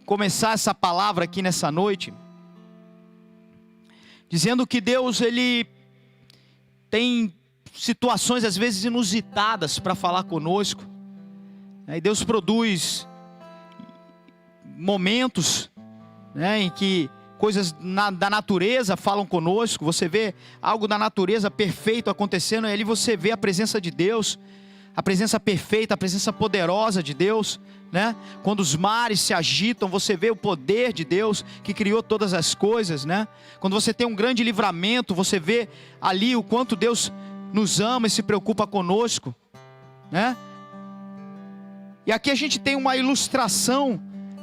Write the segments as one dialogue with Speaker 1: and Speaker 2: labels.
Speaker 1: começar essa palavra aqui nessa noite, dizendo que Deus, Ele tem situações às vezes inusitadas para falar conosco, e Deus produz momentos, em que coisas da natureza falam conosco. Você vê algo da natureza perfeito acontecendo, e ali você vê a presença de Deus, a presença perfeita, a presença poderosa de Deus, Quando os mares se agitam, você vê o poder de Deus que criou todas as coisas, Quando você tem um grande livramento, você vê ali o quanto Deus nos ama e se preocupa conosco, E aqui a gente tem uma ilustração.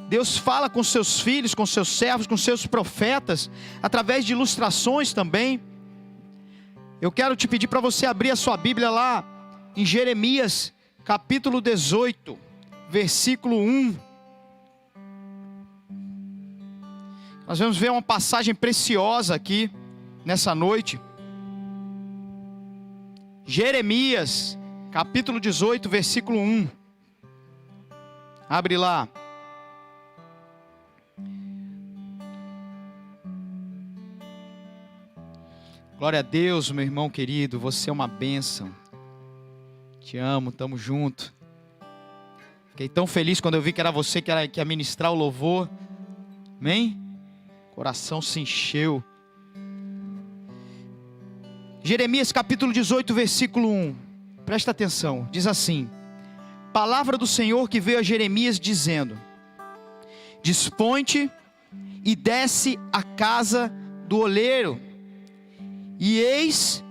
Speaker 1: Deus fala com seus filhos, com seus servos, com seus profetas, através de ilustrações também. Eu quero te pedir para você abrir a sua Bíblia lá em Jeremias, capítulo 18, versículo 1. Nós vamos ver uma passagem preciosa aqui, nessa noite. Jeremias, capítulo 18, versículo 1. Abre lá. Glória a Deus, meu irmão querido, você é uma bênção. Te amo, tamo junto. Fiquei tão feliz quando eu vi que era você que ia ministrar o louvor. Amém? Coração se encheu. Jeremias capítulo 18, versículo 1. Presta atenção, diz assim: palavra do Senhor que veio a Jeremias dizendo: dispõe-te e desce à casa do oleiro, e eis,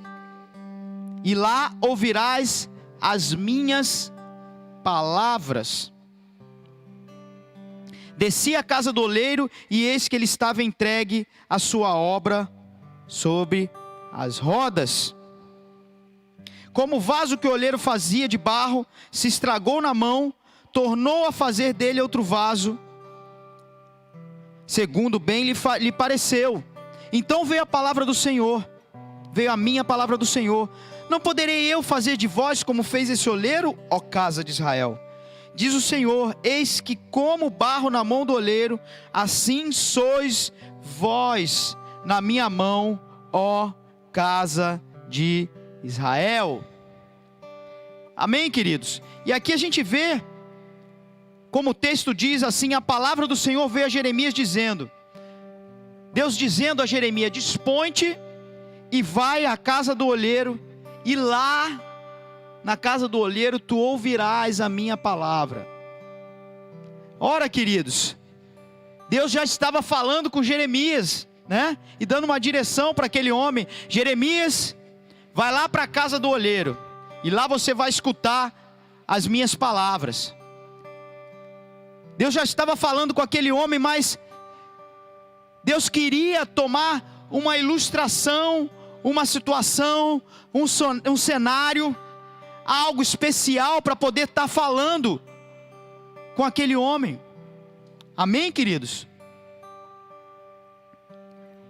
Speaker 1: e lá ouvirás as minhas palavras. Desci à casa do oleiro, e eis que ele estava entregue a sua obra sobre as rodas. Como o vaso que o oleiro fazia de barro se estragou na mão, tornou a fazer dele outro vaso, segundo bem lhe pareceu. Então veio a palavra do Senhor, veio a minha palavra do Senhor: não poderei eu fazer de vós como fez esse oleiro, ó casa de Israel? Diz o Senhor: eis que como barro na mão do oleiro, assim sois vós na minha mão, ó casa de Israel. Amém, queridos? E aqui a gente vê, como o texto diz assim, a palavra do Senhor veio a Jeremias dizendo, Deus dizendo a Jeremias: dispõe-te e vai à casa do olheiro, e lá na casa do olheiro tu ouvirás a minha palavra. Ora, queridos, Deus já estava falando com Jeremias, e dando uma direção para aquele homem: Jeremias, vai lá para a casa do olheiro, e lá você vai escutar as minhas palavras. Deus já estava falando com aquele homem, mas Deus queria tomar uma ilustração, uma situação, um cenário, algo especial para poder estar falando com aquele homem. Amém, queridos?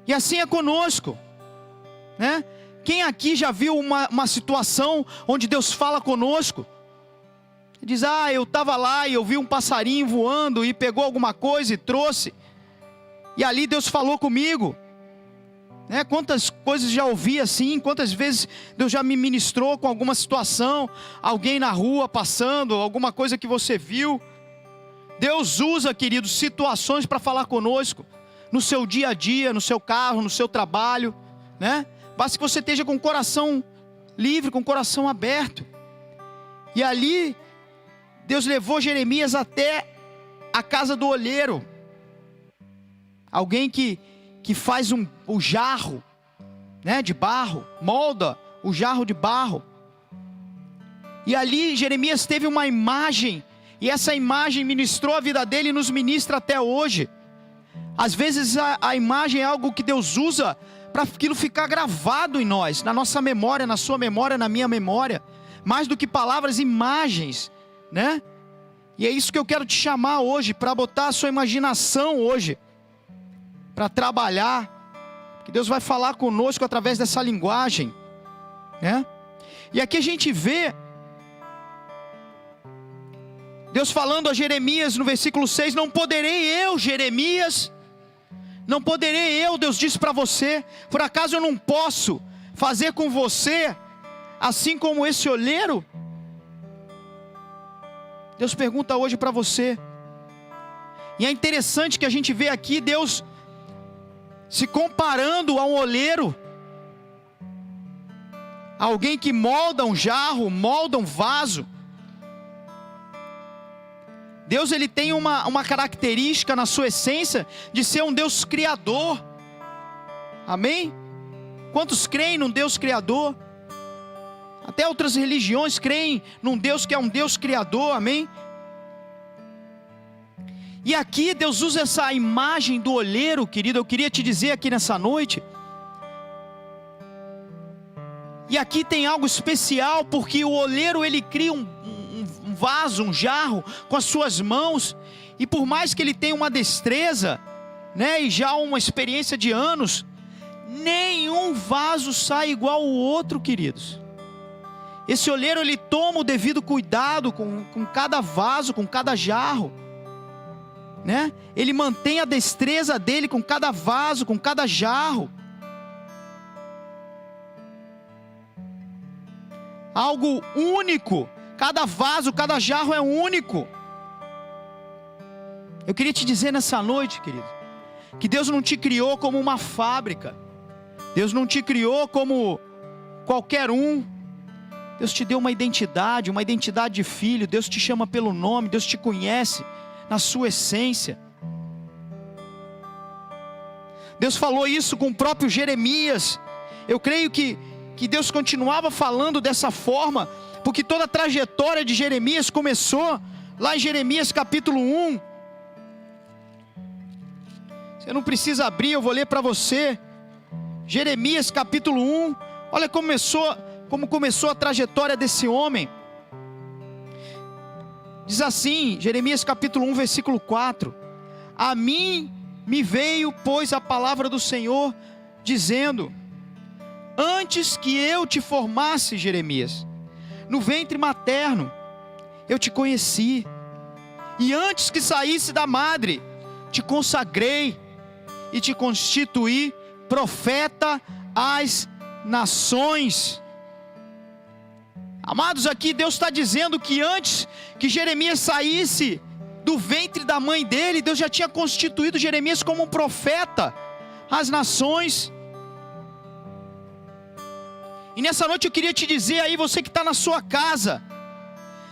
Speaker 1: E assim é conosco, Quem aqui já viu uma situação onde Deus fala conosco? Diz: eu estava lá e eu vi um passarinho voando e pegou alguma coisa e trouxe, e ali Deus falou comigo. Quantas coisas já ouvi assim, quantas vezes Deus já me ministrou com alguma situação, alguém na rua passando, alguma coisa que você viu. Deus usa, queridos, situações para falar conosco, no seu dia a dia, no seu carro, no seu trabalho, Basta que você esteja com o coração livre, com o coração aberto. E ali, Deus levou Jeremias até a casa do olheiro. Alguém que faz o jarro, de barro, molda o jarro de barro. E ali Jeremias teve uma imagem, e essa imagem ministrou a vida dele e nos ministra até hoje. Às vezes a imagem é algo que Deus usa para aquilo ficar gravado em nós, na nossa memória, na sua memória, na minha memória. Mais do que palavras, imagens, E é isso que eu quero te chamar hoje, para botar a sua imaginação hoje, para trabalhar, que Deus vai falar conosco através dessa linguagem, E aqui a gente vê Deus falando a Jeremias no versículo 6, não poderei eu, Jeremias, não poderei eu, Deus disse para você, por acaso eu não posso fazer com você, assim como esse olheiro? Deus pergunta hoje para você, e é interessante que a gente vê aqui Deus se comparando a um olheiro, alguém que molda um jarro, molda um vaso. Deus ele tem uma característica na sua essência de ser um Deus criador. Amém? Quantos creem num Deus criador? Até outras religiões creem num Deus que é um Deus criador, amém? E aqui Deus usa essa imagem do olheiro, querido, eu queria te dizer aqui nessa noite. E aqui tem algo especial, porque o olheiro ele cria um vaso, um jarro, com as suas mãos, e por mais que ele tenha uma destreza, né, e já uma experiência de anos, nenhum vaso sai igual ao outro, queridos. Esse olheiro ele toma o devido cuidado com cada vaso, com cada jarro, né? Ele mantém a destreza dele com cada vaso, com cada jarro. Algo único. Cada vaso, cada jarro é único. Eu queria te dizer nessa noite, querido, que Deus não te criou como uma fábrica. Deus não te criou como qualquer um. Deus te deu uma identidade de filho. Deus te chama pelo nome, Deus te conhece na sua essência. Deus falou isso com o próprio Jeremias. Eu creio que Deus continuava falando dessa forma, porque toda a trajetória de Jeremias começou lá em Jeremias capítulo 1. Você não precisa abrir, eu vou ler para você. Jeremias capítulo 1. Olha como começou a trajetória desse homem. Diz assim, Jeremias capítulo 1, versículo 4. A mim me veio, pois, a palavra do Senhor, dizendo: antes que eu te formasse, Jeremias, no ventre materno, eu te conheci. E antes que saísse da madre, te consagrei e te constituí profeta às nações. Amados, aqui Deus está dizendo que antes que Jeremias saísse do ventre da mãe dele, Deus já tinha constituído Jeremias como um profeta às nações. E nessa noite eu queria te dizer aí, você que está na sua casa,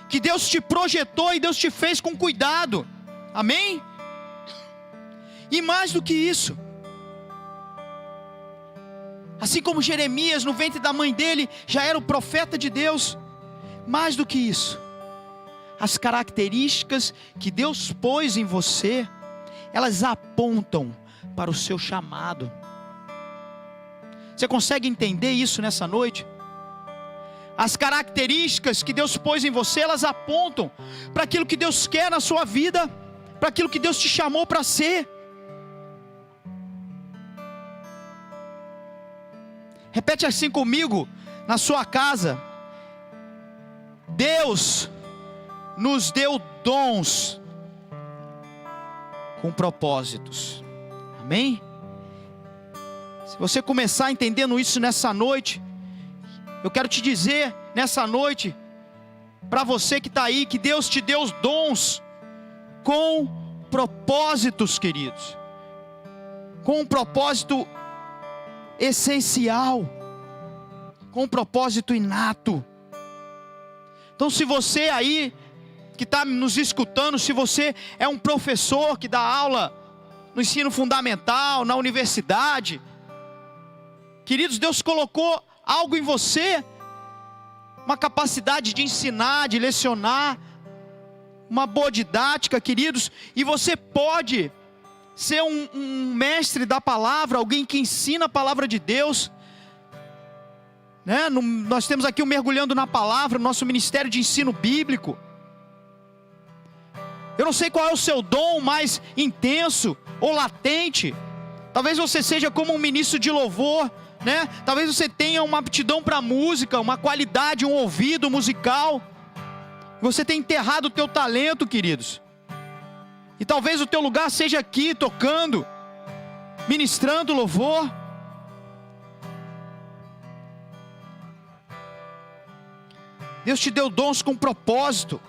Speaker 1: que Deus te projetou e Deus te fez com cuidado, amém? E mais do que isso, assim como Jeremias no ventre da mãe dele já era o profeta de Deus, mais do que isso, as características que Deus pôs em você, elas apontam para o seu chamado. Você consegue entender isso nessa noite? As características que Deus pôs em você, elas apontam para aquilo que Deus quer na sua vida, para aquilo que Deus te chamou para ser. Repete assim comigo na sua casa: Deus nos deu dons com propósitos. Amém? Se você começar entendendo isso nessa noite, eu quero te dizer nessa noite, para você que está aí, que Deus te deu os dons com propósitos, queridos, com um propósito essencial, com um propósito inato. Então, se você aí que está nos escutando, se você é um professor que dá aula no ensino fundamental, na universidade, queridos, Deus colocou algo em você, uma capacidade de ensinar, de lecionar, uma boa didática, queridos, e você pode ser um mestre da palavra, alguém que ensina a palavra de Deus, né? Nós temos aqui o Mergulhando na Palavra, o nosso ministério de ensino bíblico. Eu não sei qual é o seu dom mais intenso ou latente. Talvez você seja como um ministro de louvor, né? Talvez você tenha uma aptidão para música, uma qualidade, um ouvido musical. Você tem enterrado o teu talento, queridos. E talvez o teu lugar seja aqui, tocando, ministrando louvor. Deus te deu dons com propósito.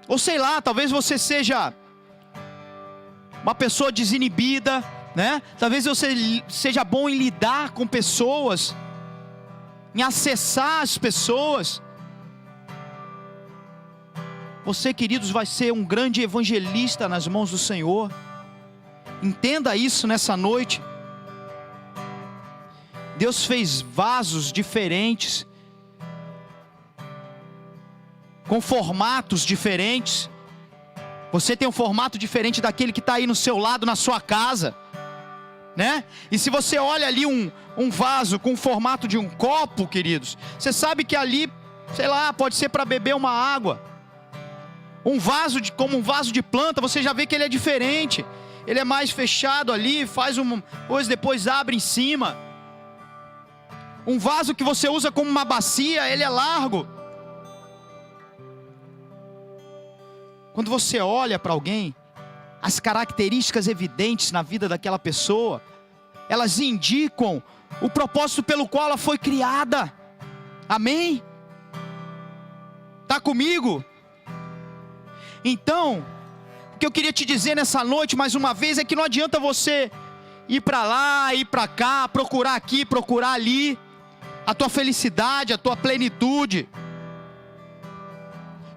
Speaker 1: Ou sei lá, talvez você seja uma pessoa desinibida, né? Talvez você seja bom em lidar com pessoas, em acessar as pessoas. Você, queridos, vai ser um grande evangelista nas mãos do Senhor. Entenda isso nessa noite. Deus fez vasos diferentes, com formatos diferentes. Você tem um formato diferente daquele que está aí no seu lado, na sua casa, né? E se você olha ali um vaso com o formato de um copo, queridos, você sabe que ali, sei lá, pode ser para beber uma água. Um vaso como um vaso de planta, você já vê que ele é diferente. Ele é mais fechado ali, faz uma coisa, depois abre em cima. Um vaso que você usa como uma bacia, ele é largo. Quando você olha para alguém, as características evidentes na vida daquela pessoa, elas indicam o propósito pelo qual ela foi criada. Amém? Está comigo? Então, o que eu queria te dizer nessa noite, mais uma vez, é que não adianta você ir para lá, ir para cá, procurar aqui, procurar ali, a tua felicidade, a tua plenitude.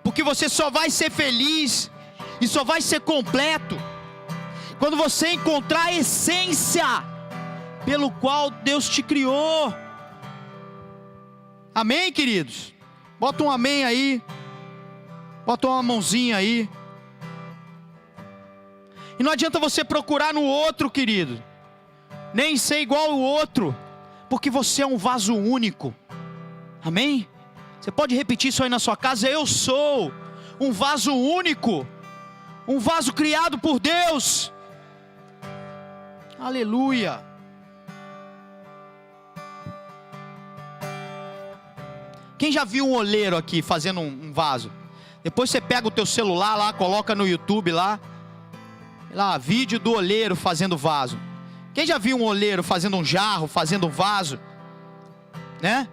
Speaker 1: Porque você só vai ser feliz e só vai ser completo quando você encontrar a essência pelo qual Deus te criou. Amém, queridos? Bota um amém aí. Bota uma mãozinha aí. E não adianta você procurar no outro, querido, nem ser igual ao outro, porque você é um vaso único. Amém? Você pode repetir isso aí na sua casa: eu sou um vaso único, um vaso criado por Deus. Aleluia. Quem já viu um oleiro aqui fazendo um vaso? Depois você pega o teu celular lá, coloca no YouTube lá, vídeo do oleiro fazendo vaso. Quem já viu um oleiro fazendo um jarro, fazendo um vaso, né?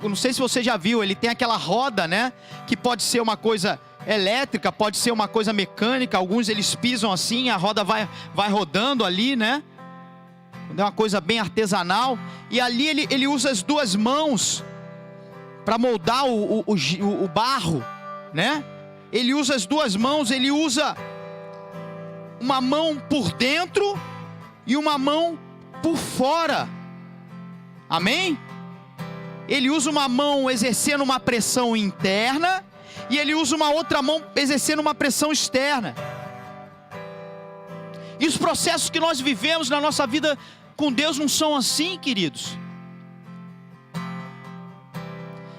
Speaker 1: Não sei se você já viu, ele tem aquela roda, né? Que pode ser uma coisa elétrica, pode ser uma coisa mecânica. Alguns eles pisam assim, a roda vai rodando ali, né? É uma coisa bem artesanal. E ali ele usa as duas mãos para moldar o barro, né? Ele usa as duas mãos, ele usa uma mão por dentro e uma mão por fora. Amém? Ele usa uma mão exercendo uma pressão interna e ele usa uma outra mão exercendo uma pressão externa. E os processos que nós vivemos na nossa vida com Deus não são assim, queridos.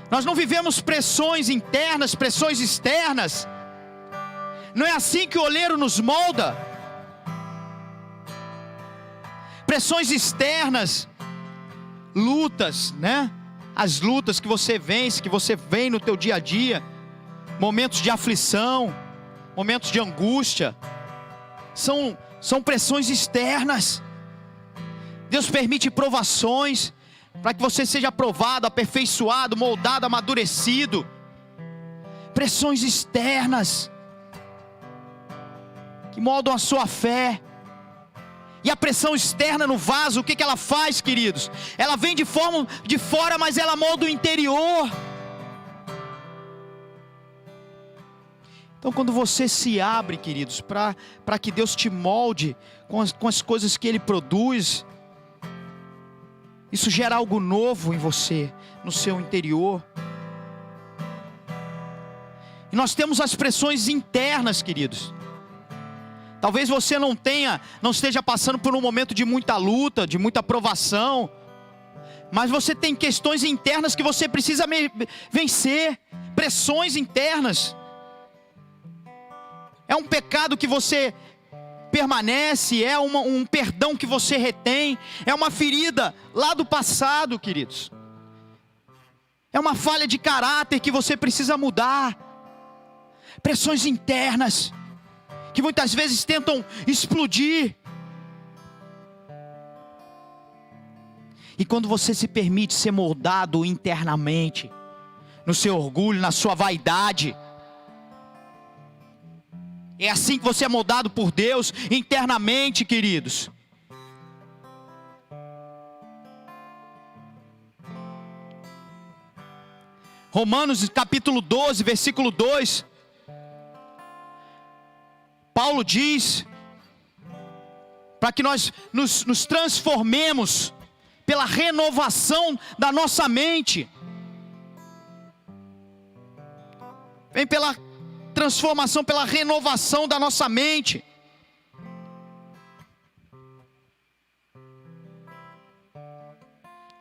Speaker 1: Nós não vivemos pressões internas, pressões externas. Não é assim que o oleiro nos molda. Pressões externas, lutas, né? As lutas que você vence, que você vem no teu dia a dia, momentos de aflição, momentos de angústia, são pressões externas. Deus permite provações para que você seja aprovado, aperfeiçoado, moldado, amadurecido. Pressões externas que moldam a sua fé. E a pressão externa no vaso, o que ela faz, queridos? Ela vem de fora, mas ela molda o interior. Então quando você se abre, queridos, para que Deus te molde com as coisas que Ele produz, isso gera algo novo em você, no seu interior. E nós temos as pressões internas, queridos. Talvez você não esteja passando por um momento de muita luta, de muita provação, mas você tem questões internas que você precisa vencer, pressões internas. É um pecado que você permanece, é um perdão que você retém, é uma ferida lá do passado, queridos. É uma falha de caráter que você precisa mudar. Pressões internas, que muitas vezes tentam explodir. E quando você se permite ser moldado internamente, no seu orgulho, na sua vaidade, é assim que você é moldado por Deus, internamente, queridos. Romanos capítulo 12, versículo 2. Paulo diz, para que nós nos transformemos pela renovação da nossa mente. Vem pela transformação, pela renovação da nossa mente.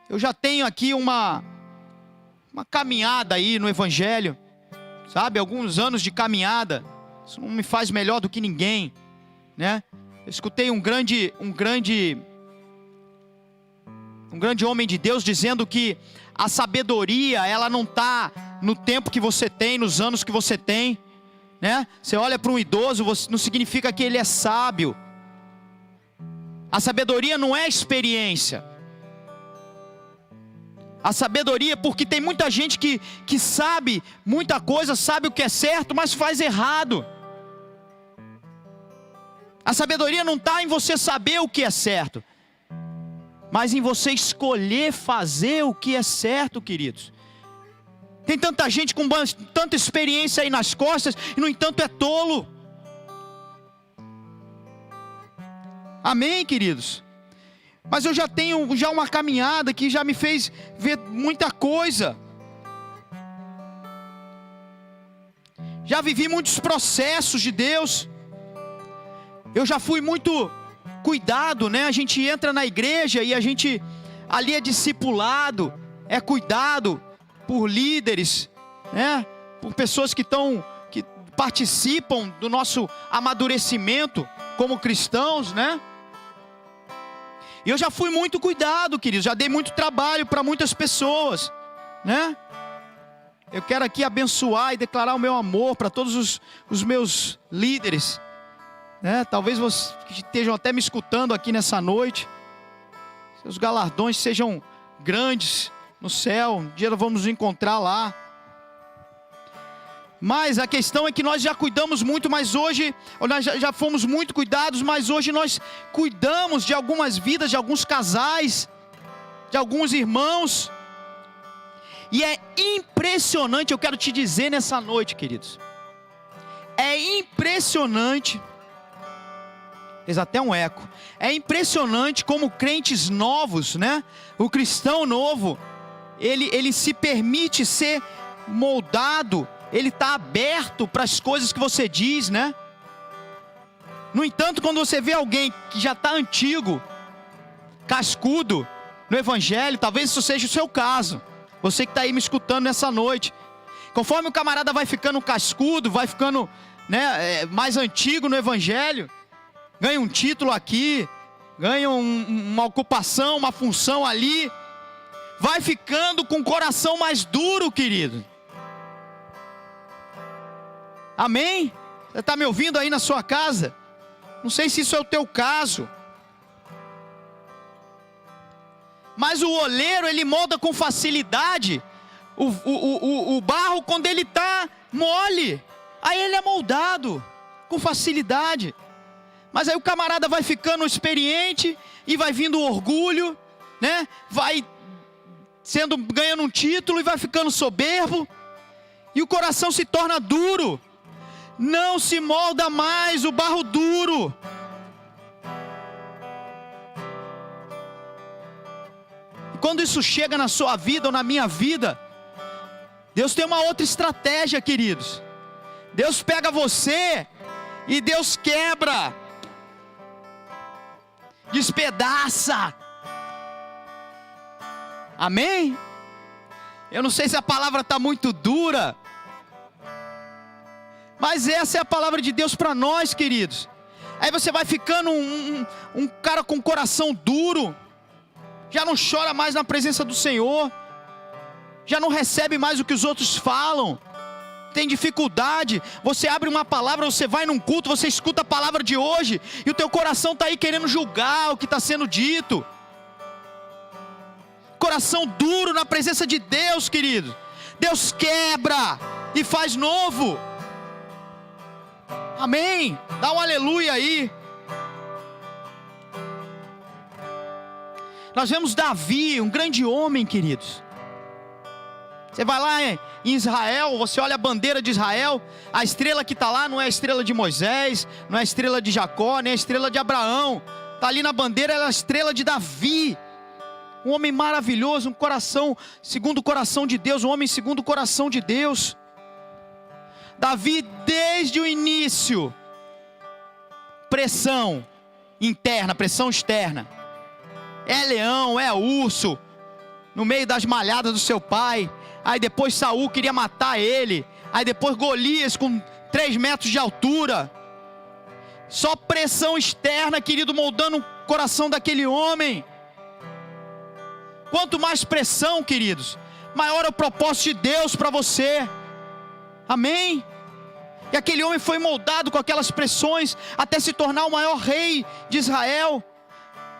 Speaker 1: Eu já tenho aqui uma caminhada aí no Evangelho, sabe? Alguns anos de caminhada. Isso não me faz melhor do que ninguém, né? Eu escutei um grande homem de Deus dizendo que a sabedoria, ela não está no tempo que você tem, nos anos que você tem, né? Você olha para um idoso, não significa que ele é sábio. A sabedoria não é experiência. A sabedoria, porque tem muita gente que sabe muita coisa, sabe o que é certo, mas faz errado. A sabedoria não está em você saber o que é certo, mas em você escolher fazer o que é certo, queridos. Tem tanta gente com tanta experiência aí nas costas, e no entanto é tolo. Amém, queridos? Mas eu já tenho uma caminhada que já me fez ver muita coisa. Já vivi muitos processos de Deus. Eu já fui muito cuidado, né? A gente entra na igreja e a gente ali é discipulado, é cuidado por líderes, né? Por pessoas que participam do nosso amadurecimento como cristãos, né? E eu já fui muito cuidado, queridos, já dei muito trabalho para muitas pessoas, né? Eu quero aqui abençoar e declarar o meu amor para todos os meus líderes, né? Talvez vocês estejam até me escutando aqui nessa noite. Seus galardões sejam grandes no céu, um dia nós vamos nos encontrar lá. Mas a questão é que nós já cuidamos muito, mas hoje, nós já fomos muito cuidados, mas hoje nós cuidamos de algumas vidas, de alguns casais, de alguns irmãos. E é impressionante, eu quero te dizer nessa noite, queridos. É impressionante, fez até um eco. É impressionante como crentes novos, né? O cristão novo, ele se permite ser moldado. Ele está aberto para as coisas que você diz, né? No entanto, quando você vê alguém que já está antigo, cascudo no Evangelho, talvez isso seja o seu caso. Você que está aí me escutando nessa noite. Conforme o camarada vai ficando cascudo, vai ficando, né, mais antigo no Evangelho, ganha um título aqui, ganha uma ocupação, uma função ali, vai ficando com o coração mais duro, querido. Amém? Você está me ouvindo aí na sua casa? Não sei se isso é o teu caso. Mas o oleiro, ele molda com facilidade o barro quando ele está mole. Aí ele é moldado com facilidade. Mas aí o camarada vai ficando experiente e vai vindo o orgulho, né? Vai ganhando um título e vai ficando soberbo. E o coração se torna duro. Não se molda mais o barro duro. E quando isso chega na sua vida ou na minha vida, Deus tem uma outra estratégia, queridos. Deus pega você e Deus quebra, despedaça. Amém? Eu não sei se a palavra está muito dura, mas essa é a palavra de Deus para nós, queridos. Aí você vai ficando um cara com coração duro, já não chora mais na presença do Senhor, já não recebe mais o que os outros falam, tem dificuldade. Você abre uma palavra, você vai num culto, você escuta a palavra de hoje, e o teu coração está aí querendo julgar o que está sendo dito. Coração duro na presença de Deus, querido. Deus quebra e faz novo. Amém? Dá um aleluia aí. Nós vemos Davi, um grande homem, queridos. Você vai lá em Israel, você olha a bandeira de Israel, a estrela que está lá não é a estrela de Moisés, não é a estrela de Jacó, nem a estrela de Abraão. Está ali na bandeira, é a estrela de Davi. Um homem maravilhoso, um coração segundo o coração de Deus, um homem segundo o coração de Deus. Davi, desde o início, pressão interna, pressão externa. É leão, é urso, no meio das malhadas do seu pai. Aí depois Saul queria matar ele. Aí depois Golias com 3 metros de altura. Só pressão externa, querido, moldando o coração daquele homem. Quanto mais pressão, queridos, maior é o propósito de Deus para você. Amém? E aquele homem foi moldado com aquelas pressões até se tornar o maior rei de Israel.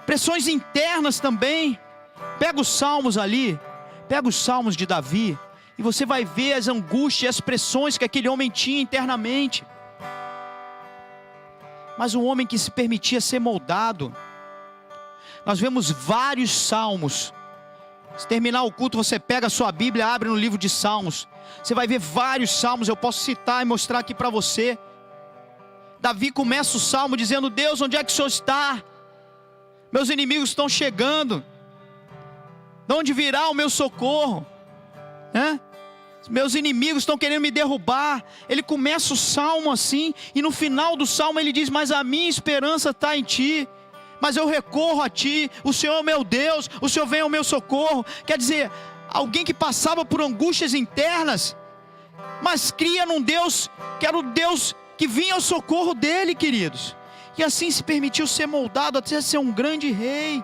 Speaker 1: Pressões internas também. Pega os salmos ali, pega os salmos de Davi, e você vai ver as angústias e as pressões que aquele homem tinha internamente. Mas um homem que se permitia ser moldado. Nós vemos vários salmos. Se terminar o culto, você pega a sua Bíblia, abre no livro de Salmos. Você vai ver vários salmos, eu posso citar e mostrar aqui para você. Davi começa o salmo dizendo: Deus, onde é que o Senhor está? Meus inimigos estão chegando. De onde virá o meu socorro? Meus inimigos estão querendo me derrubar. Ele começa o salmo assim, e no final do salmo ele diz: mas a minha esperança está em Ti. Mas eu recorro a Ti, o Senhor é o meu Deus, o Senhor vem ao meu socorro. Quer dizer, alguém que passava por angústias internas, mas cria num Deus, que era o Deus que vinha ao socorro dele, queridos. E assim se permitiu ser moldado até ser um grande rei.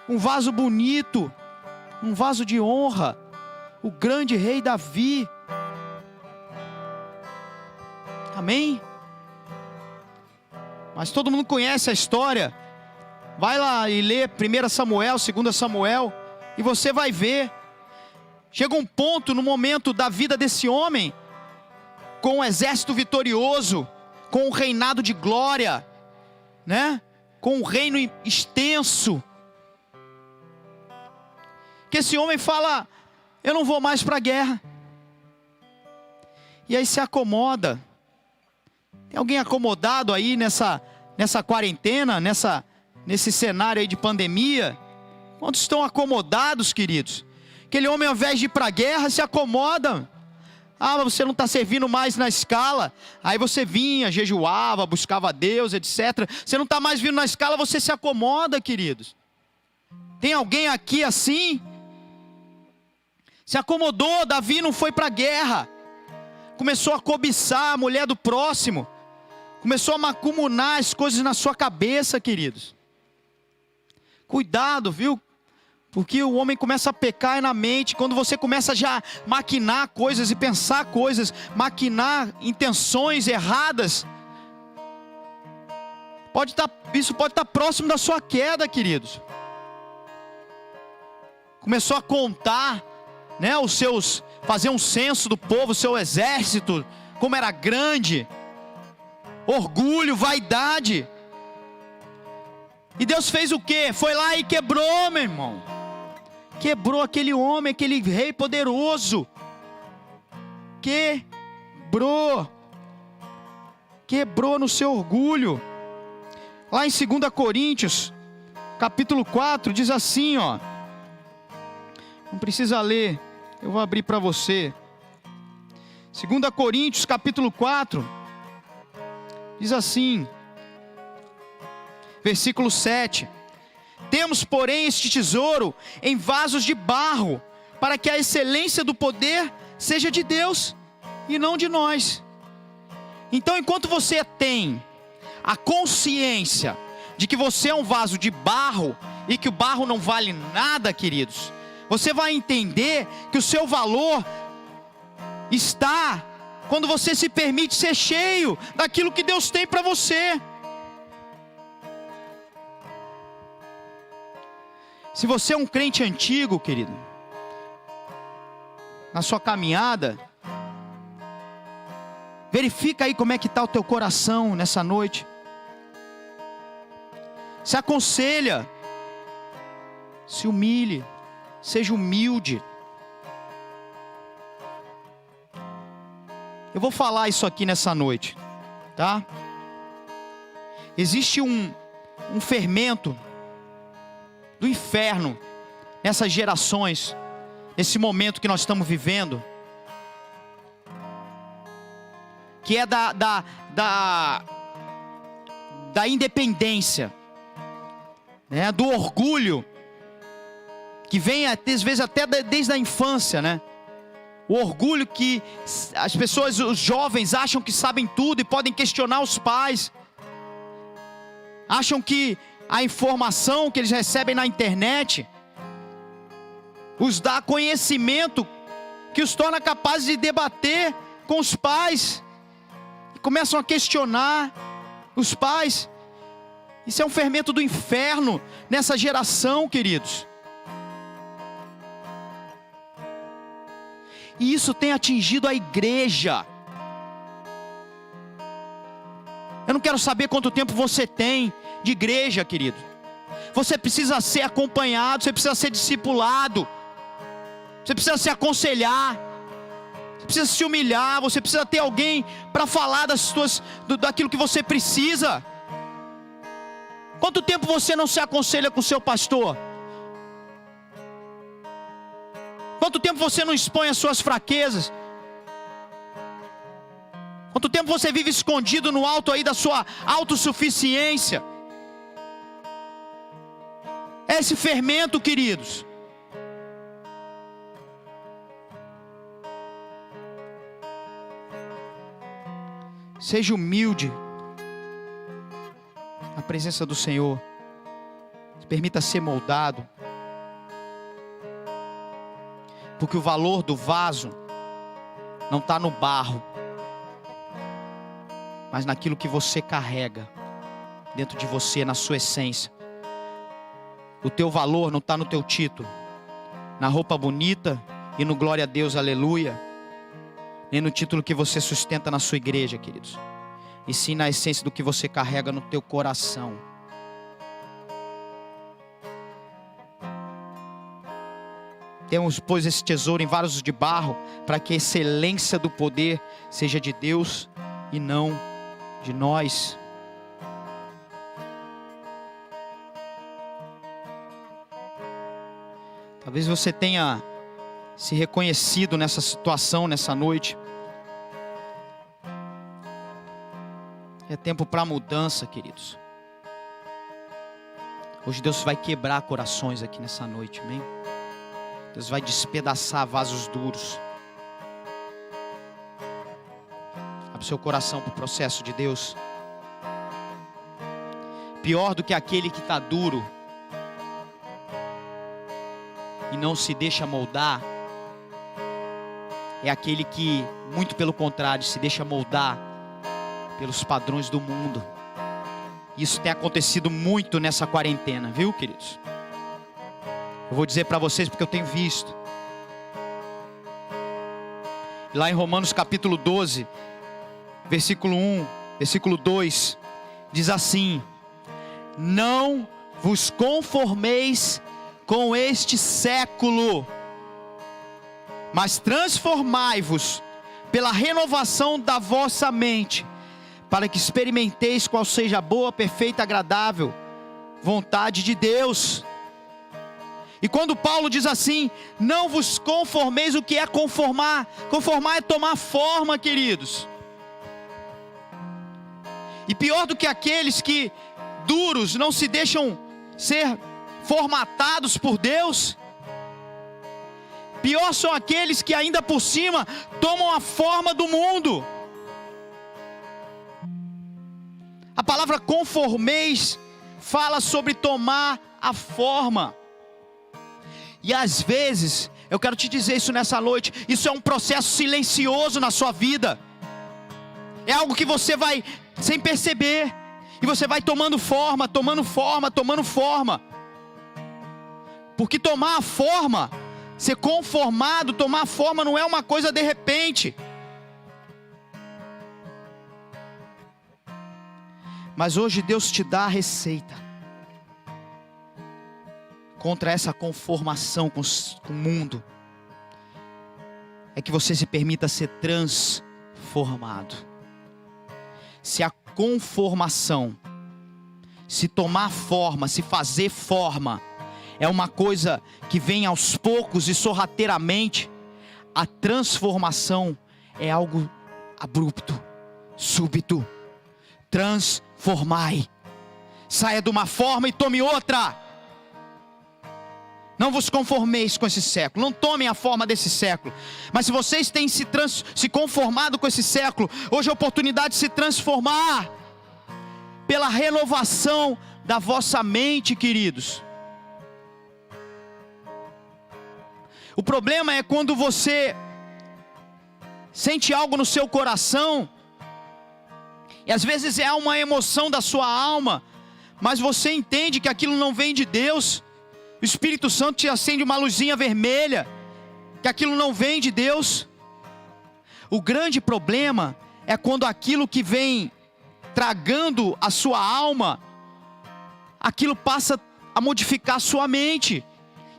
Speaker 1: Um vaso bonito, um vaso de honra. O grande rei Davi. Amém? Mas todo mundo conhece a história. Vai lá e lê 1 Samuel, 2 Samuel, e você vai ver. Chega um ponto no momento da vida desse homem, com um exército vitorioso, com um reinado de glória, com um reino extenso, que esse homem fala: eu não vou mais para a guerra. E aí se acomoda. Tem alguém acomodado aí nessa quarentena, nesse cenário aí de pandemia? Quantos estão acomodados, queridos? Aquele homem, ao invés de ir para a guerra, se acomoda. Ah, mas você não está servindo mais na escala. Aí você vinha, jejuava, buscava a Deus, etc. Você não está mais vindo na escala, você se acomoda, queridos. Tem alguém aqui assim? Se acomodou. Davi não foi para a guerra. Começou a cobiçar a mulher do próximo. Começou a macumunar as coisas na sua cabeça, queridos. Cuidado, viu? Porque o homem começa a pecar na mente. Quando você começa já a maquinar coisas e pensar coisas, maquinar intenções erradas, isso pode estar próximo da sua queda, queridos. Começou a contar, fazer um censo do povo, o seu exército, como era grande. Orgulho, vaidade. E Deus fez o quê? Foi lá e quebrou, meu irmão. Quebrou aquele homem, aquele rei poderoso. Quebrou no seu orgulho. Lá em 2 Coríntios, capítulo 4, diz assim, ó. Não precisa ler, eu vou abrir para você. 2 Coríntios, capítulo 4, diz assim, versículo 7. Temos, porém, este tesouro em vasos de barro, para que a excelência do poder seja de Deus e não de nós. Então, enquanto você tem a consciência de que você é um vaso de barro e que o barro não vale nada, queridos, Você vai entender que o seu valor está quando você se permite ser cheio daquilo que Deus tem para você. Se você é um crente antigo, querido, na sua caminhada, verifica aí como é que está o teu coração nessa noite. Se aconselha, se humilhe, seja humilde. Eu vou falar isso aqui nessa noite, tá? Existe um fermento do inferno nessas gerações, nesse momento que nós estamos vivendo, que é da independência, né? Do orgulho, que vem às vezes até desde a infância, né? O orgulho que as pessoas, os jovens, acham que sabem tudo e podem questionar os pais. Acham que a informação que eles recebem na internet os dá conhecimento que os torna capazes de debater com os pais. E começam a questionar os pais. Isso é um fermento do inferno nessa geração, queridos. E isso tem atingido a igreja. Eu não quero saber quanto tempo você tem de igreja, querido. Você precisa ser acompanhado, você precisa ser discipulado, você precisa se aconselhar, você precisa se humilhar, você precisa ter alguém para falar daquilo que você precisa. Quanto tempo você não se aconselha com o seu pastor? Quanto tempo você não expõe as suas fraquezas? Quanto tempo você vive escondido no alto aí da sua autossuficiência? É esse fermento, queridos. Seja humilde na presença do Senhor. Se permita ser moldado. Porque o valor do vaso não está no barro, mas naquilo que você carrega dentro de você, na sua essência. O teu valor não está no teu título, na roupa bonita e no glória a Deus, aleluia, nem no título que você sustenta na sua igreja, queridos, e sim na essência do que você carrega no teu coração. Temos, pois, esse tesouro em vasos de barro, para que a excelência do poder seja de Deus e não de nós. Talvez você tenha se reconhecido nessa situação, nessa noite. É tempo para mudança, queridos. Hoje Deus vai quebrar corações aqui nessa noite, amém? Deus vai despedaçar vasos duros. Abre seu coração para o processo de Deus. Pior do que aquele que está duro e não se deixa moldar, é aquele que, muito pelo contrário, se deixa moldar pelos padrões do mundo. Isso tem acontecido muito nessa quarentena, viu, queridos? Eu vou dizer para vocês porque eu tenho visto. Lá em Romanos capítulo 12, versículo 1, versículo 2, diz assim: não vos conformeis com este século, mas transformai-vos pela renovação da vossa mente, para que experimenteis qual seja a boa, perfeita, agradável vontade de Deus. E quando Paulo diz assim, não vos conformeis, o que é conformar? Conformar é tomar forma, queridos. E pior do que aqueles que, duros, não se deixam ser formatados por Deus, pior são aqueles que ainda por cima tomam a forma do mundo. A palavra conformeis fala sobre tomar a forma. E às vezes, eu quero te dizer isso nessa noite, isso é um processo silencioso na sua vida. É algo que você vai sem perceber, e você vai tomando forma, tomando forma, tomando forma. Porque tomar a forma, ser conformado, tomar a forma não é uma coisa de repente. Mas hoje Deus te dá a receita contra essa conformação com o mundo. É que você se permita ser transformado. Se a conformação, se tomar forma, se fazer forma, é uma coisa que vem aos poucos e sorrateiramente, a transformação é algo abrupto, súbito. Transformai. Saia de uma forma e tome outra. Não vos conformeis com esse século. Não tomem a forma desse século. Mas se vocês têm se conformado com esse século, hoje é a oportunidade de se transformar pela renovação da vossa mente, queridos. O problema é quando você sente algo no seu coração, e às vezes é uma emoção da sua alma, mas você entende que aquilo não vem de Deus. O Espírito Santo te acende uma luzinha vermelha, que aquilo não vem de Deus. O grande problema é quando aquilo que vem tragando a sua alma, aquilo passa a modificar a sua mente,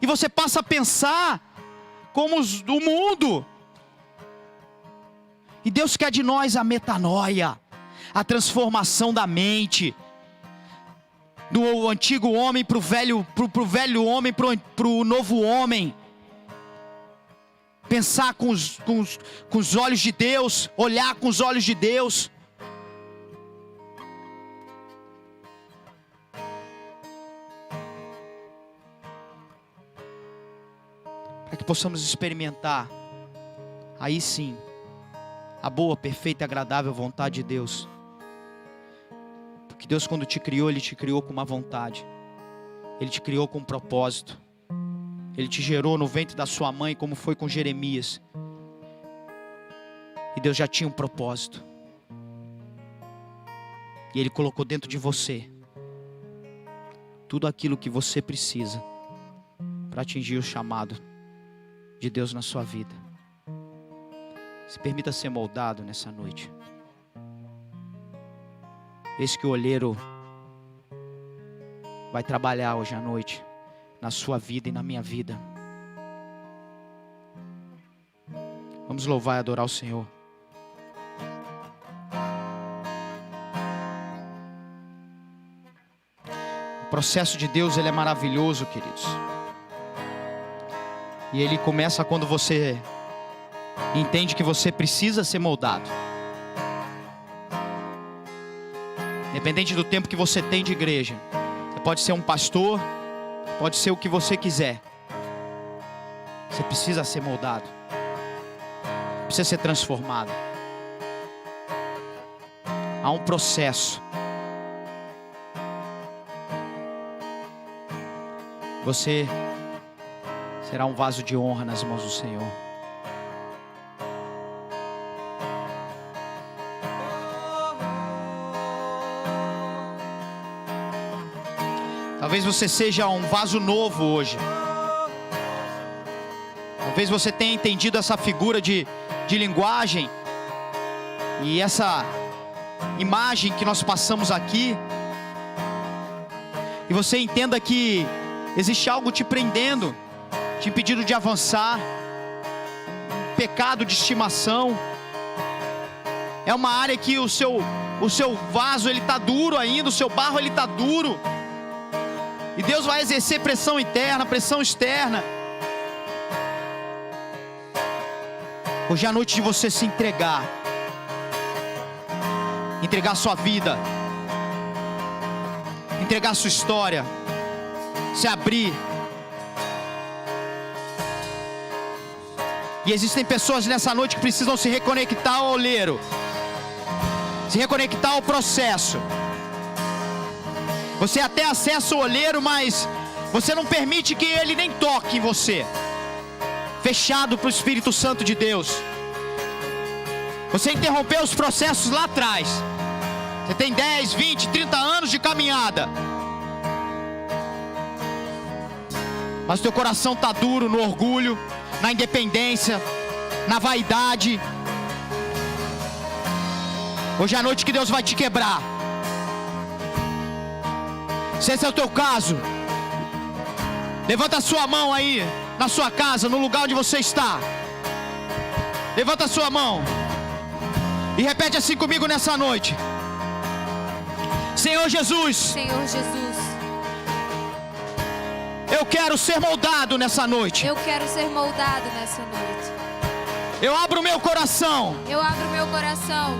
Speaker 1: e você passa a pensar como o mundo. E Deus quer de nós a metanoia, a transformação da mente, do antigo homem para o velho homem, para o novo homem. Pensar com os olhos de Deus, olhar com os olhos de Deus. Para que possamos experimentar, aí sim, a boa, perfeita e agradável vontade de Deus. Porque Deus, quando te criou, Ele te criou com uma vontade. Ele te criou com um propósito. Ele te gerou no ventre da sua mãe, como foi com Jeremias. E Deus já tinha um propósito. E Ele colocou dentro de você tudo aquilo que você precisa para atingir o chamado de Deus na sua vida. Se permita ser moldado nessa noite. Eis que o olheiro vai trabalhar hoje à noite, na sua vida e na minha vida. Vamos louvar e adorar o Senhor. O processo de Deus, ele é maravilhoso, queridos. E ele começa quando você entende que você precisa ser moldado. Independente do tempo que você tem de igreja. Você pode ser um pastor, pode ser o que você quiser. Você precisa ser moldado. Precisa ser transformado. Há um processo. Você será um vaso de honra nas mãos do Senhor. Talvez você seja um vaso novo hoje. Talvez você tenha entendido essa figura de linguagem e essa imagem que nós passamos aqui. E você entenda que existe algo te prendendo, te impedindo de avançar. Um pecado de estimação. É uma área que o seu vaso ele está duro ainda, o seu barro ele está duro. E Deus vai exercer pressão interna, pressão externa. Hoje é a noite de você se entregar. Entregar sua vida. Entregar sua história. Se abrir. E existem pessoas nessa noite que precisam se reconectar ao oleiro. Se reconectar ao processo. Você até acessa o olheiro, mas Você não permite que Ele nem toque em você. Fechado para o Espírito Santo de Deus. Você interrompeu os processos lá atrás. Você tem 10, 20, 30 anos de caminhada. Mas o teu coração está duro no orgulho, na independência, na vaidade. Hoje é a noite que Deus vai te quebrar. Se esse é o teu caso, levanta a sua mão aí, na sua casa, no lugar onde você está. Levanta a sua mão e repete assim comigo nessa noite: Senhor Jesus,
Speaker 2: Senhor Jesus,
Speaker 1: eu quero ser moldado nessa noite.
Speaker 2: eu quero ser moldado nessa noite.
Speaker 1: Eu abro meu coração
Speaker 2: Eu abro meu coração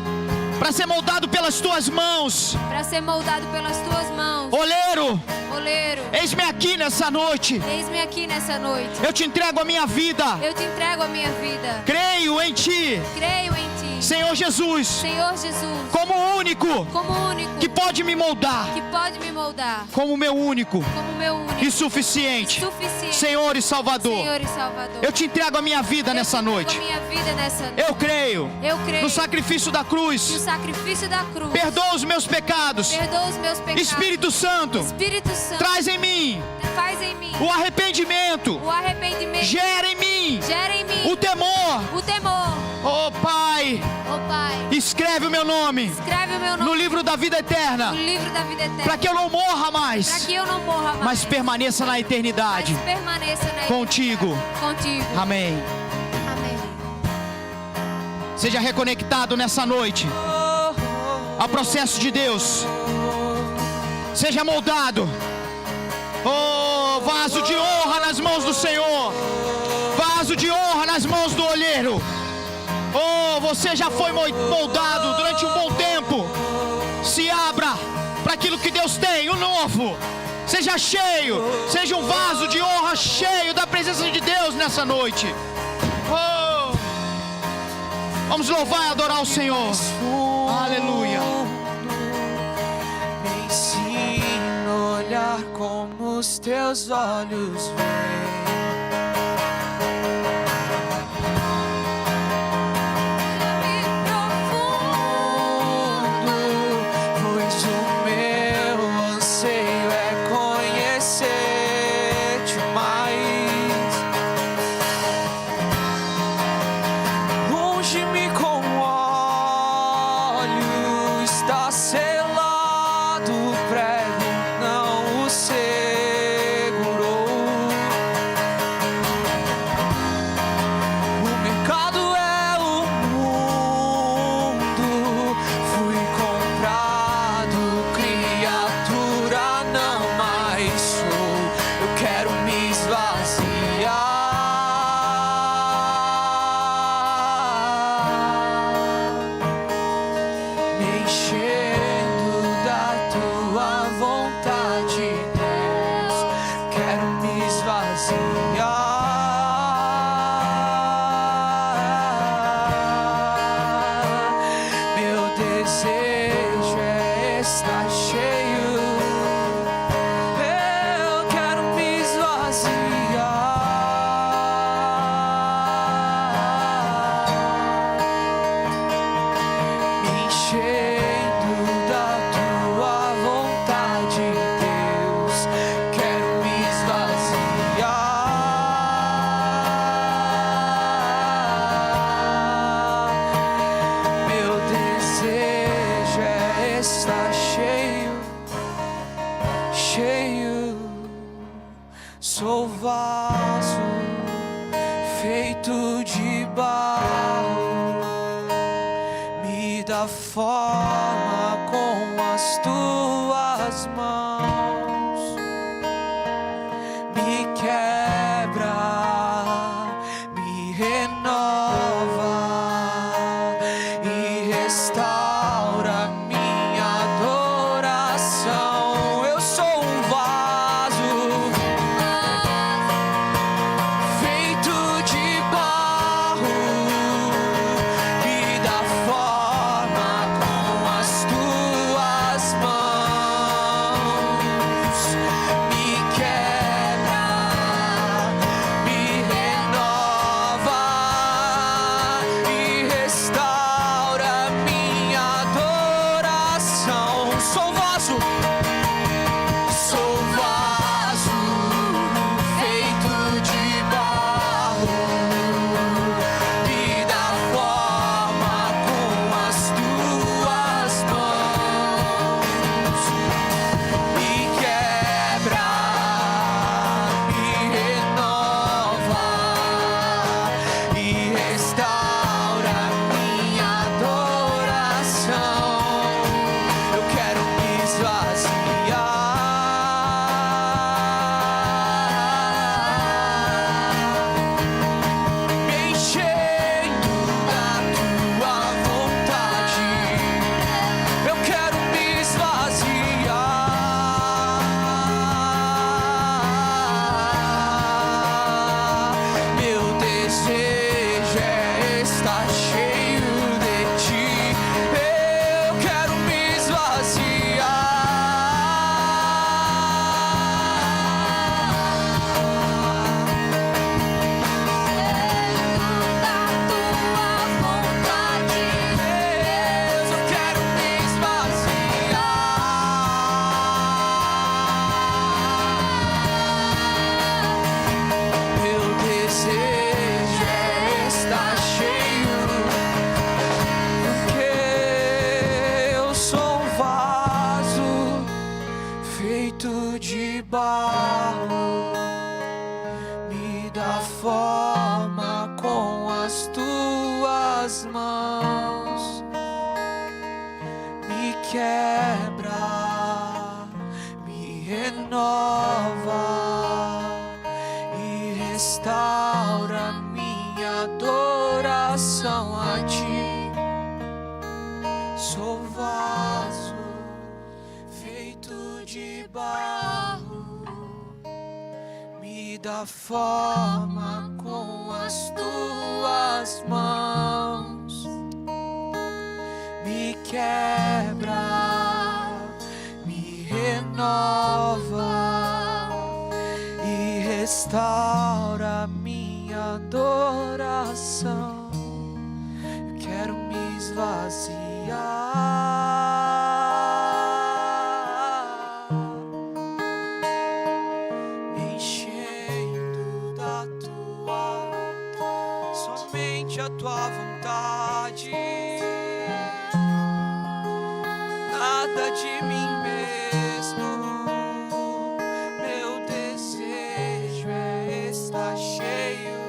Speaker 1: para ser moldado pelas tuas mãos.
Speaker 2: para ser moldado pelas tuas mãos.
Speaker 1: Oleiro,
Speaker 2: Oleiro,
Speaker 1: eis-me aqui nessa noite.
Speaker 2: eis-me aqui nessa noite.
Speaker 1: Eu te entrego a minha vida.
Speaker 2: Eu te entrego a minha vida.
Speaker 1: Creio em ti,
Speaker 2: Creio em ti,
Speaker 1: Senhor Jesus,
Speaker 2: Senhor Jesus,
Speaker 1: como o único
Speaker 2: como o único
Speaker 1: que pode me moldar,
Speaker 2: que pode me moldar,
Speaker 1: como meu único
Speaker 2: como meu único
Speaker 1: e suficiente
Speaker 2: suficiente
Speaker 1: Senhor e Salvador.
Speaker 2: Senhor e Salvador.
Speaker 1: Eu te entrego a minha vida
Speaker 2: Eu
Speaker 1: nessa
Speaker 2: te entrego
Speaker 1: noite.
Speaker 2: a minha vida nessa noite.
Speaker 1: Eu creio
Speaker 2: Eu creio
Speaker 1: no sacrifício da
Speaker 2: que o
Speaker 1: cruz.
Speaker 2: sacrifício da cruz
Speaker 1: Perdoa os meus pecados.
Speaker 2: perdoa os meus pecados.
Speaker 1: Espírito Santo,
Speaker 2: Espírito Santo,
Speaker 1: traz em mim
Speaker 2: faz em mim
Speaker 1: o arrependimento.
Speaker 2: o arrependimento.
Speaker 1: Gera em mim
Speaker 2: Gera em mim
Speaker 1: o temor.
Speaker 2: o temor.
Speaker 1: Oh Pai,
Speaker 2: Ó Pai,
Speaker 1: escreve o meu nome
Speaker 2: escreve o meu
Speaker 1: no
Speaker 2: nome
Speaker 1: livro da vida eterna,
Speaker 2: no livro da vida eterna,
Speaker 1: para que eu não morra
Speaker 2: para
Speaker 1: mais,
Speaker 2: que eu não morra mais,
Speaker 1: mas permaneça na eternidade
Speaker 2: mas permaneça na
Speaker 1: contigo.
Speaker 2: eternidade. Contigo.
Speaker 1: Amém.
Speaker 2: Amém.
Speaker 1: Seja reconectado nessa noite ao processo de Deus. Seja moldado. Oh, vaso de honra nas mãos do Senhor. Vaso de honra nas mãos do olheiro. Oh, você já foi moldado durante um bom tempo. Se abra para aquilo que Deus tem, o novo. Seja cheio, seja um vaso de honra cheio da presença de Deus nessa noite. Oh, vamos louvar e adorar o Senhor. Aleluia.
Speaker 3: Me ensina a olhar como os teus olhos veem. Pois o meu anseio é conhecer-te mais. Unge-me com óleo, está selado o prego, não o segurou. O mercado é o mundo, fui comprado, criatura não mais sou. Eu quero me esvaziar, me enchendo da tua vontade, Deus. Quero me esvaziar. Meu desejo é estar cheio. Eu quero me esvaziar, me enchendo da tua vontade, Deus. Quero me esvaziar. Meu desejo é estar cheio, cheio. Sou vaso feito de barro, me dá forma com as tuas mãos, me quebra, me renova e restaura minha adoração. Eu sou um vaso feito de barro, me dá forma com as tuas mãos, feito de barro, me dá forma com as tuas mãos, me quebra, me renova e restaura minha adoração a ti. Sou vaso feito de barro, me dá forma com as tuas mãos, me quebra, me renova e restaura minha adoração. Eu quero me esvaziar, enchendo da tua, somente a tua vontade, nada de mim mesmo. Meu desejo é estar cheio,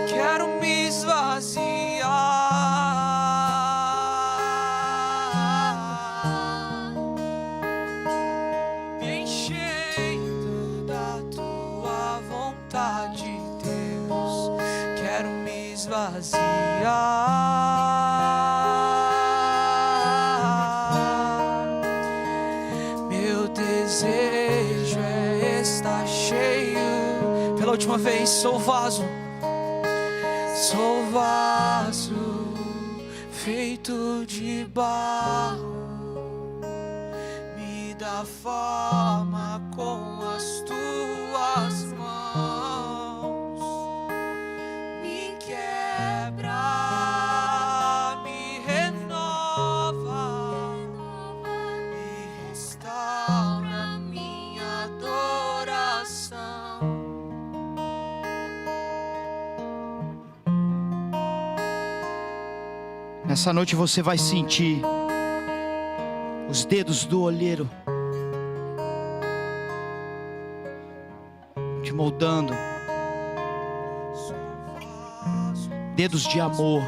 Speaker 3: quero me esvaziar, me enchendo da tua vontade, Deus. Quero me esvaziar, meu desejo é estar cheio. Pela última vez, sou vaso feito de barro, me dá forma com as tuas mãos, me quebra, me renova e restaura minha adoração.
Speaker 1: Nessa noite você vai sentir os dedos do olheiro te moldando, dedos de amor.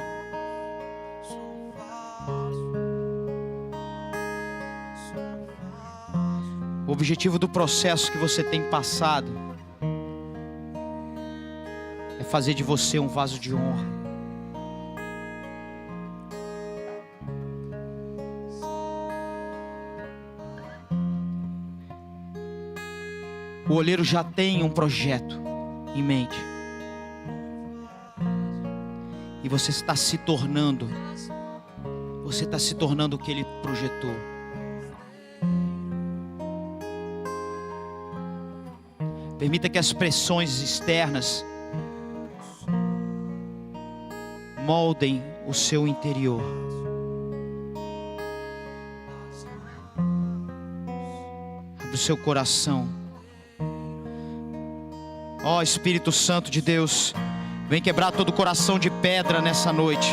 Speaker 1: O objetivo do processo que você tem passado é fazer de você um vaso de honra. O olheiro já tem um projeto em mente. E você está se tornando o que ele projetou. Permita que as pressões externas moldem o seu interior. Abre o seu coração. Ó Espírito Santo de Deus, vem quebrar todo coração de pedra nessa noite.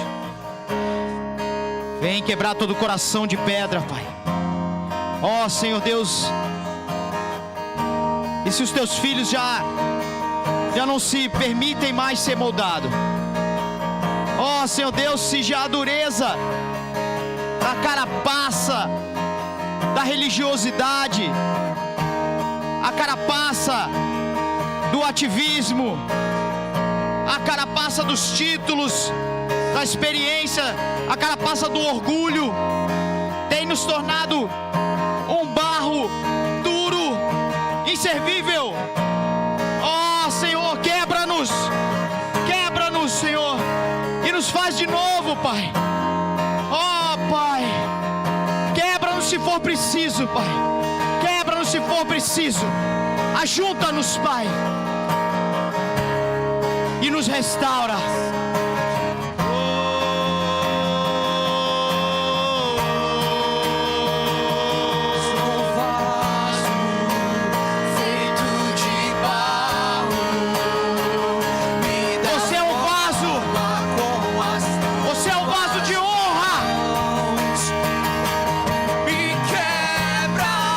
Speaker 1: Vem quebrar todo coração de pedra, Pai. Ó Senhor Deus, e se os teus filhos já não se permitem mais ser moldados, ó Senhor Deus, se já a dureza, a carapaça da religiosidade, a carapaça do ativismo, a carapaça dos títulos, da experiência, a carapaça do orgulho tem nos tornado um barro duro, inservível. Ó Senhor, quebra-nos, Senhor, e nos faz de novo, Pai. Ó Pai, quebra-nos se for preciso, Pai. Quebra-nos se for preciso. Ajunta-nos, Pai, e nos restaura.
Speaker 3: Me quebra.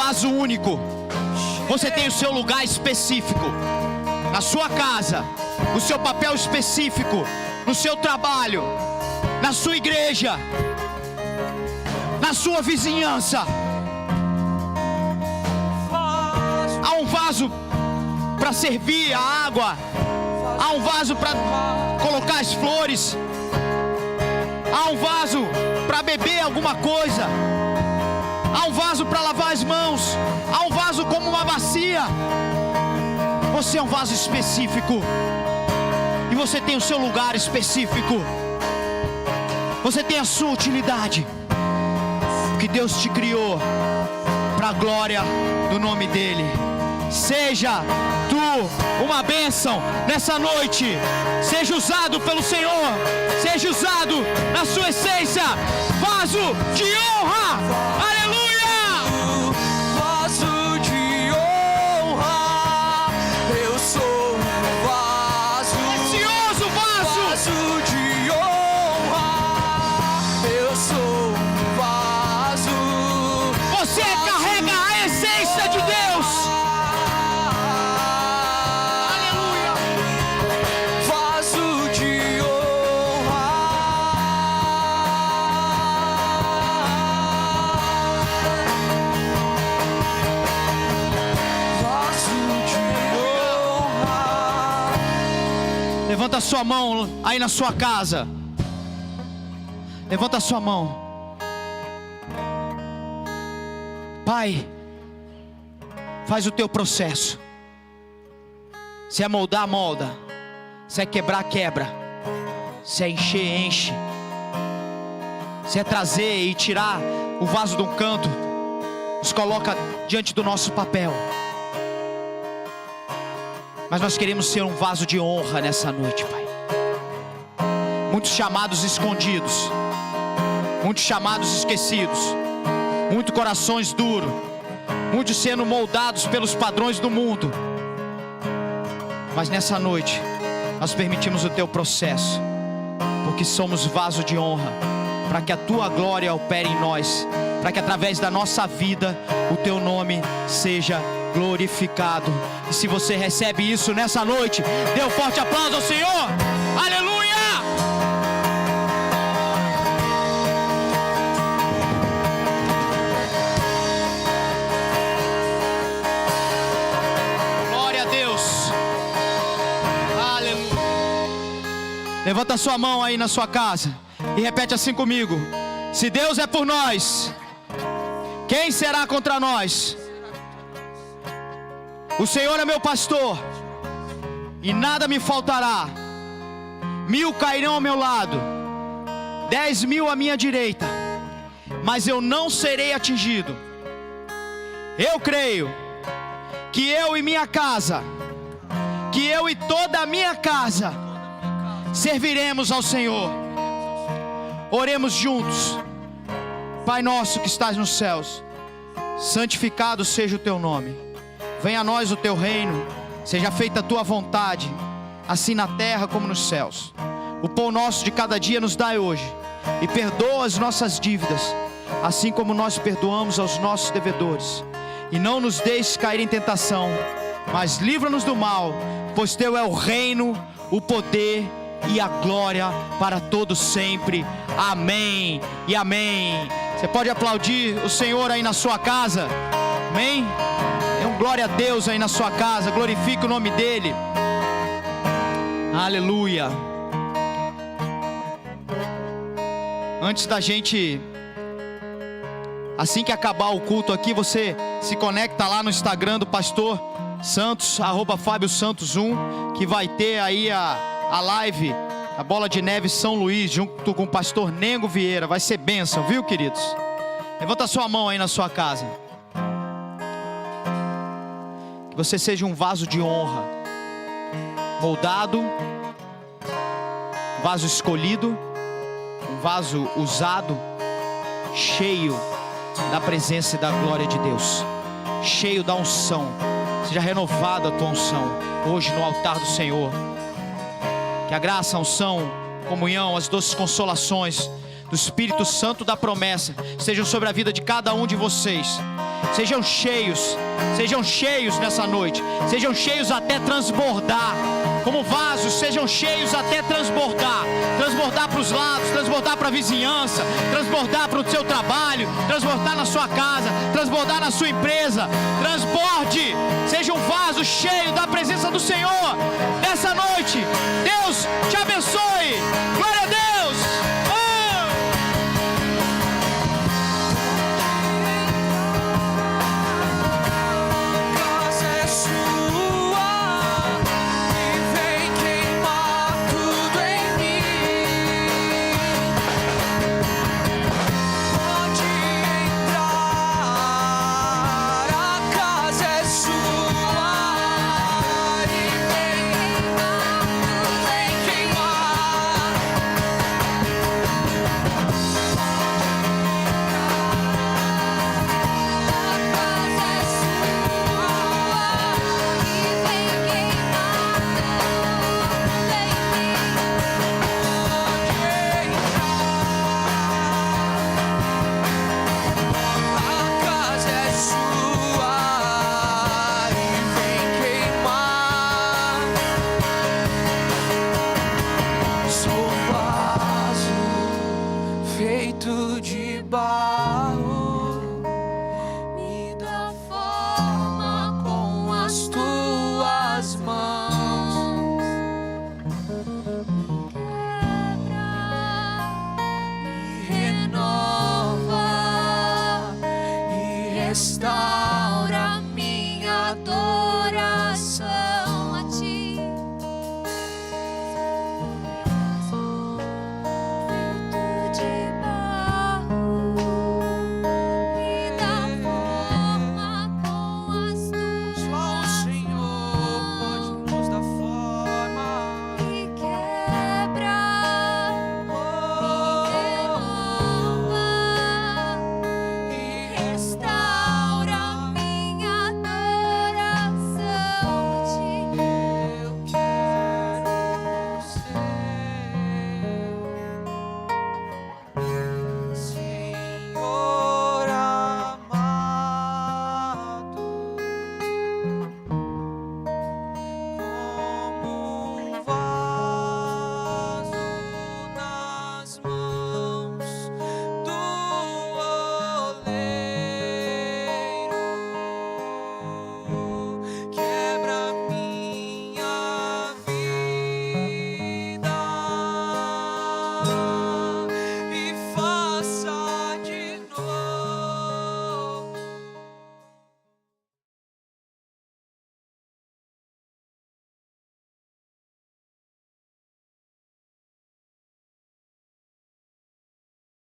Speaker 1: vaso único. Você tem o seu lugar específico na sua casa, o seu papel específico no seu trabalho, na sua igreja, na sua vizinhança. Há um vaso para servir a água, há um vaso para colocar as flores, há um vaso para beber alguma coisa, há um vaso para lavar as mãos, há um vaso como uma bacia. Você é um vaso específico e você tem o seu lugar específico. Você tem a sua utilidade, que Deus te criou para a glória do nome dEle. Seja tu uma bênção nessa noite. Seja usado pelo Senhor. Seja usado na sua essência. Vaso de honra. Aleluia!
Speaker 3: Vaso de honra, eu sou um vaso.
Speaker 1: Precioso vaso.
Speaker 3: Vaso de honra, eu sou um vaso.
Speaker 1: Você carrega a essência de Deus. Aleluia!
Speaker 3: Vaso de honra. Vaso de honra.
Speaker 1: Levanta a sua mão aí na sua casa. Levanta a sua mão. Pai, faz o teu processo. Se é moldar, molda. Se é quebrar, quebra. Se é encher, enche. Se é trazer e tirar o vaso de um canto, nos coloca diante do nosso papel. Mas nós queremos ser um vaso de honra nessa noite, Pai. Muitos chamados escondidos, muitos chamados esquecidos, muitos corações duros, muitos sendo moldados pelos padrões do mundo. Mas nessa noite nós permitimos o teu processo, porque somos vaso de honra, para que a tua glória opere em nós, para que através da nossa vida o teu nome seja glorificado. E se você recebe isso nessa noite, dê um forte aplauso ao Senhor. Aleluia! Glória a Deus. Aleluia. Levanta a sua mão aí na sua casa e repete assim comigo: se Deus é por nós, quem será contra nós? O Senhor é meu pastor e nada me faltará. 1000 cairão ao meu lado, 10.000 à minha direita, mas eu não serei atingido. Eu creio que eu e minha casa, que eu e toda a minha casa serviremos ao Senhor. Oremos juntos. Pai nosso que estás nos céus, santificado seja o teu nome. Venha a nós o teu reino, seja feita a tua vontade, assim na terra como nos céus. O pão nosso de cada dia nos dai hoje, e perdoa as nossas dívidas, assim como nós perdoamos aos nossos devedores. E não nos deixes cair em tentação, mas livra-nos do mal, pois teu é o reino, o poder e a glória para todos sempre. Amém e amém. Você pode aplaudir o Senhor aí na sua casa? Amém? Glória a Deus aí na sua casa, glorifique o nome dEle. Aleluia. Antes da gente, assim que acabar o culto aqui, você se conecta lá no Instagram do Pastor Santos, @FábioSantos1, que vai ter aí a live, a Bola de Neve São Luís, junto com o Pastor Nengo Vieira. Vai ser bênção, viu, queridos? Levanta a sua mão aí na sua casa. Você seja um vaso de honra, moldado, um vaso escolhido, um vaso usado, cheio da presença e da glória de Deus, cheio da unção. Seja renovada a tua unção hoje no altar do Senhor. Que a graça, a unção, a comunhão, as doces consolações do Espírito Santo da promessa sejam sobre a vida de cada um de vocês. Sejam cheios nessa noite, sejam cheios até transbordar, como vasos, sejam cheios até transbordar para os lados, transbordar para a vizinhança, transbordar para o seu trabalho, transbordar na sua casa, transbordar na sua empresa, transborde, seja um vaso cheio da presença do Senhor, nessa noite.